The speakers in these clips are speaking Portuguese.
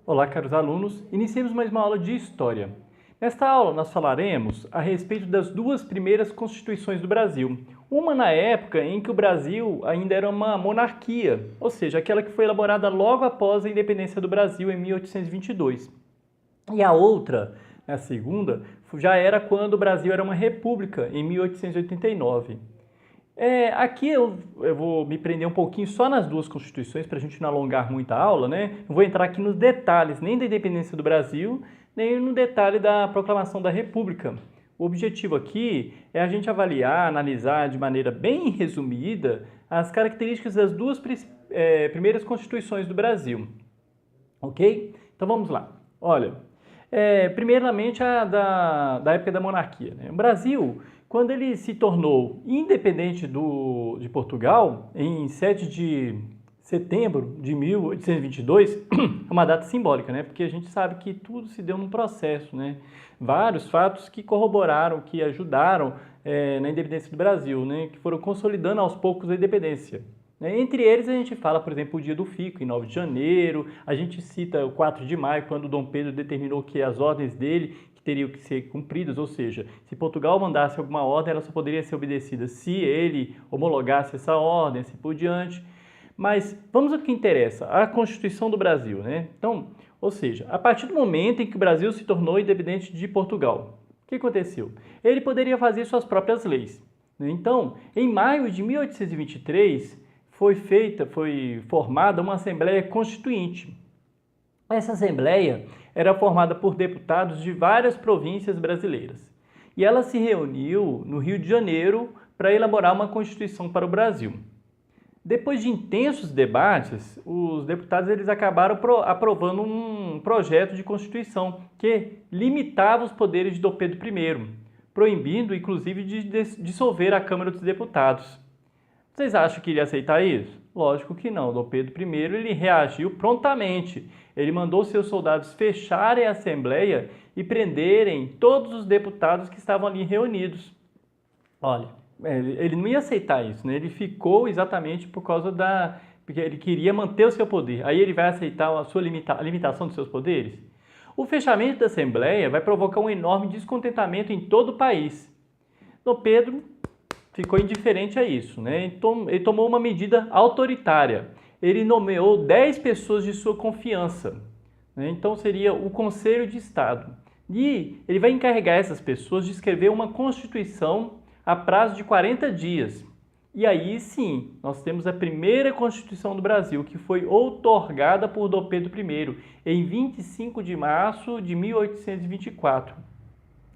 Olá, caros alunos. Iniciemos mais uma aula de História. Nesta aula, nós falaremos a respeito das duas primeiras constituições do Brasil. Uma na época em que o Brasil ainda era uma monarquia, ou seja, aquela que foi elaborada logo após a independência do Brasil em 1822. E a outra, a segunda, já era quando o Brasil era uma república, em 1889. Aqui eu vou me prender um pouquinho só nas duas constituições para a gente não alongar muito a aula, né? Não vou entrar aqui nos detalhes nem da independência do Brasil, nem no detalhe da proclamação da República. O objetivo aqui é a gente avaliar, analisar de maneira bem resumida as características das duas primeiras constituições do Brasil. Ok? Então vamos lá. Olha, primeiramente a da época da monarquia, né? O Brasil, quando ele se tornou independente de Portugal, em 7 de setembro de 1822, é uma data simbólica, né? Porque a gente sabe que tudo se deu num processo, né? Vários fatos que corroboraram, que ajudaram na independência do Brasil, né? Que foram consolidando aos poucos a independência. Entre eles, a gente fala, por exemplo, o Dia do Fico, em 9 de janeiro, a gente cita o 4 de maio, quando Dom Pedro determinou que as ordens dele teriam que ser cumpridas, ou seja, se Portugal mandasse alguma ordem, ela só poderia ser obedecida se ele homologasse essa ordem, assim por diante. Mas vamos ao que interessa, a Constituição do Brasil, né? Então, ou seja, a partir do momento em que o Brasil se tornou independente de Portugal, o que aconteceu? Ele poderia fazer suas próprias leis. Então, em maio de 1823, foi formada uma Assembleia Constituinte. Essa Assembleia era formada por deputados de várias províncias brasileiras. E ela se reuniu no Rio de Janeiro para elaborar uma Constituição para o Brasil. Depois de intensos debates, os deputados eles acabaram aprovando um projeto de Constituição que limitava os poderes de Dom Pedro I, proibindo inclusive de dissolver a Câmara dos Deputados. Vocês acham que iria aceitar isso? Lógico que não. Dom Pedro I ele reagiu prontamente. Ele mandou seus soldados fecharem a Assembleia e prenderem todos os deputados que estavam ali reunidos. Olha, ele não ia aceitar isso, né? Ele ficou exatamente por causa porque ele queria manter o seu poder. Aí ele vai aceitar a limitação dos seus poderes? O fechamento da Assembleia vai provocar um enorme descontentamento em todo o país. Dom Pedro ficou indiferente a isso, né? Então, ele tomou uma medida autoritária. Ele nomeou 10 pessoas de sua confiança, né? Então seria o Conselho de Estado. E ele vai encarregar essas pessoas de escrever uma Constituição a prazo de 40 dias. E aí sim, nós temos a primeira Constituição do Brasil, que foi outorgada por Dom Pedro I em 25 de março de 1824.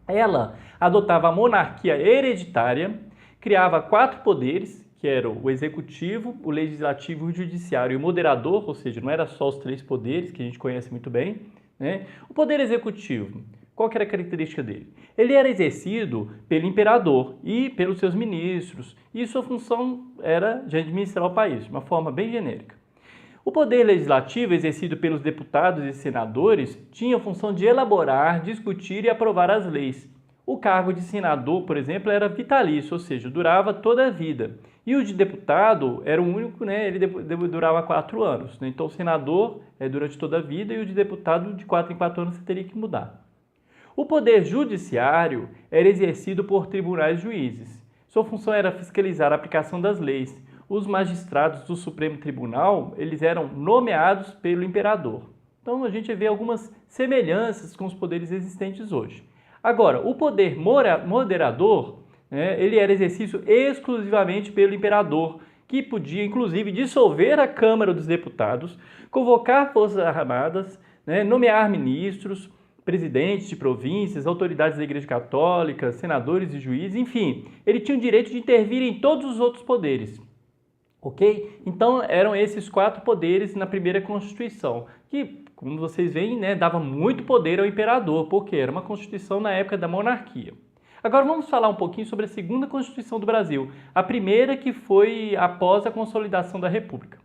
Ela adotava a monarquia hereditária, criava 4 poderes, que eram o executivo, o legislativo, o judiciário e o moderador, ou seja, não era só os 3 poderes, que a gente conhece muito bem, né? O poder executivo, qual que era a característica dele? Ele era exercido pelo imperador e pelos seus ministros, e sua função era de administrar o país, de uma forma bem genérica. O poder legislativo, exercido pelos deputados e senadores, tinha a função de elaborar, discutir e aprovar as leis. O cargo de senador, por exemplo, era vitalício, ou seja, durava toda a vida. E o de deputado era o único, né? Ele durava 4 anos. Né? Então, o senador é durante toda a vida e o de deputado, de 4 em 4 anos, você teria que mudar. O poder judiciário era exercido por tribunais juízes. Sua função era fiscalizar a aplicação das leis. Os magistrados do Supremo Tribunal, eles eram nomeados pelo imperador. Então, a gente vê algumas semelhanças com os poderes existentes hoje. Agora, o poder moderador, né, ele era exercido exclusivamente pelo imperador, que podia, inclusive, dissolver a Câmara dos Deputados, convocar forças armadas, né, nomear ministros, presidentes de províncias, autoridades da Igreja Católica, senadores e juízes, enfim, ele tinha o direito de intervir em todos os outros poderes. Ok? Então, eram esses 4 poderes na primeira Constituição, que, como vocês veem, né, dava muito poder ao imperador, porque era uma Constituição na época da monarquia. Agora vamos falar um pouquinho sobre a segunda Constituição do Brasil, a primeira que foi após a consolidação da República.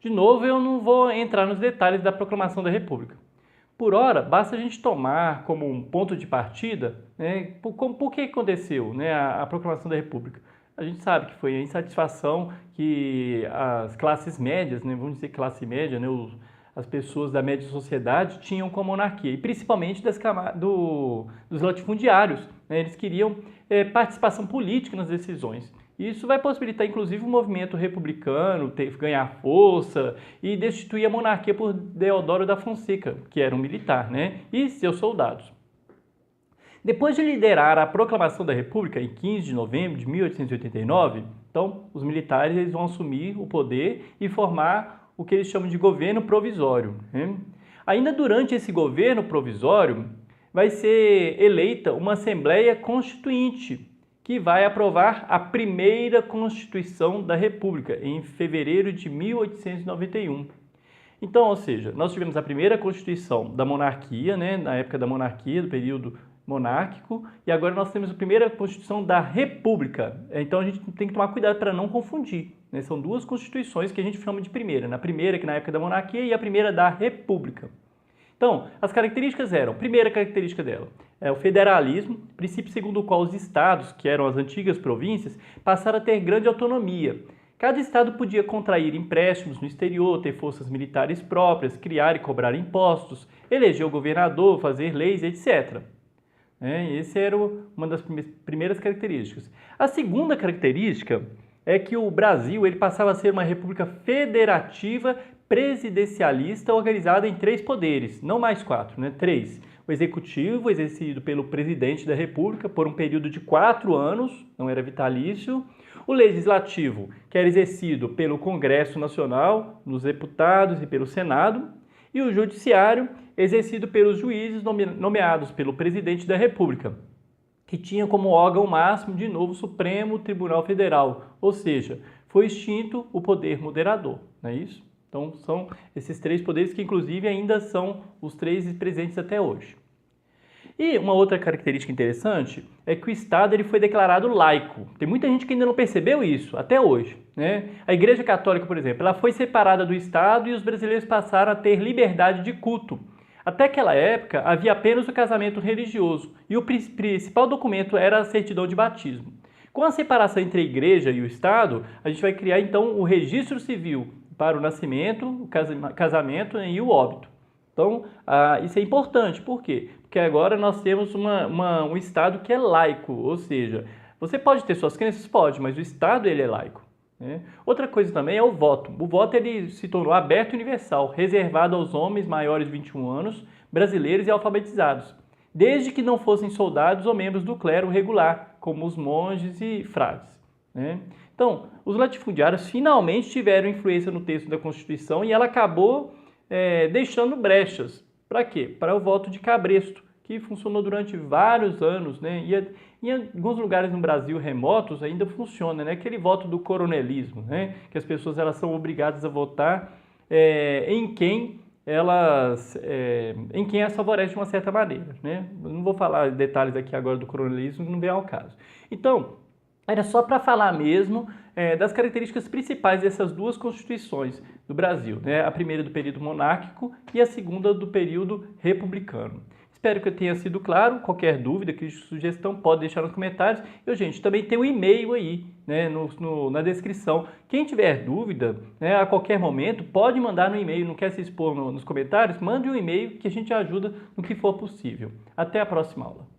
De novo, eu não vou entrar nos detalhes da proclamação da República. Por ora, basta a gente tomar como um ponto de partida, né, por que aconteceu, né, a proclamação da República. A gente sabe que foi a insatisfação que as classes médias, né, vamos dizer classe média, né, as pessoas da média sociedade tinham com a monarquia, e principalmente dos latifundiários, né? Eles queriam participação política nas decisões. Isso vai possibilitar, inclusive, o movimento republicano ganhar força e destituir a monarquia por Deodoro da Fonseca, que era um militar, né? E seus soldados. Depois de liderar a proclamação da República em 15 de novembro de 1889, então, os militares eles vão assumir o poder e formar o que eles chamam de governo provisório, né? Ainda durante esse governo provisório, vai ser eleita uma Assembleia Constituinte, que vai aprovar a primeira Constituição da República, em fevereiro de 1891. Então, ou seja, nós tivemos a primeira Constituição da monarquia, né, na época da monarquia, do período monárquico, e agora nós temos a primeira Constituição da República. Então, a gente tem que tomar cuidado para não confundir, né? São duas constituições que a gente chama de primeira. Na primeira, que na época da monarquia, e a primeira da República. Então, as características eram, primeira característica dela, é o federalismo, princípio segundo o qual os estados, que eram as antigas províncias, passaram a ter grande autonomia. Cada estado podia contrair empréstimos no exterior, ter forças militares próprias, criar e cobrar impostos, eleger o governador, fazer leis, etc. Essa era uma das primeiras características. A segunda característica é que o Brasil ele passava a ser uma república federativa presidencialista organizada em 3 poderes, não mais 4, né? 3. O executivo, exercido pelo presidente da República por um período de 4 anos, não era vitalício. O legislativo, que era exercido pelo Congresso Nacional, nos deputados e pelo Senado. E o judiciário, exercido pelos juízes nomeados pelo presidente da República, que tinha como órgão máximo, de novo, o Supremo Tribunal Federal, ou seja, foi extinto o poder moderador, não é isso? Então, são esses 3 poderes que, inclusive, ainda são os 3 presentes até hoje. E uma outra característica interessante é que o Estado ele foi declarado laico. Tem muita gente que ainda não percebeu isso, até hoje, né? A Igreja Católica, por exemplo, ela foi separada do Estado e os brasileiros passaram a ter liberdade de culto. Até aquela época, havia apenas o casamento religioso e o principal documento era a certidão de batismo. Com a separação entre a Igreja e o Estado, a gente vai criar, então, o registro civil para o nascimento, o casamento e o óbito. Então, isso é importante. Por quê? Porque agora nós temos um Estado que é laico, ou seja, você pode ter suas crenças? Pode, mas o Estado ele é laico, né? Outra coisa também é o voto. O voto ele se tornou aberto e universal, reservado aos homens maiores de 21 anos, brasileiros e alfabetizados, desde que não fossem soldados ou membros do clero regular, como os monges e frades, né? Então, os latifundiários finalmente tiveram influência no texto da Constituição e ela acabou deixando brechas. Para quê? Para o voto de cabresto, que funcionou durante vários anos, né? E em alguns lugares no Brasil remotos ainda funciona, né? Aquele voto do coronelismo, né? Que as pessoas elas são obrigadas a votar em quem as favorece de uma certa maneira, né? Eu não vou falar detalhes aqui agora do coronelismo, não vem ao caso. Então, era só para falar mesmo das características principais dessas 2 constituições do Brasil, né? A primeira do período monárquico e a segunda do período republicano. Espero que eu tenha sido claro. Qualquer dúvida, crítica, sugestão, pode deixar nos comentários. E, gente, também tem um e-mail aí, né, na descrição. Quem tiver dúvida, né, a qualquer momento, pode mandar no e-mail. Não quer se expor nos comentários? Mande um e-mail que a gente ajuda no que for possível. Até a próxima aula.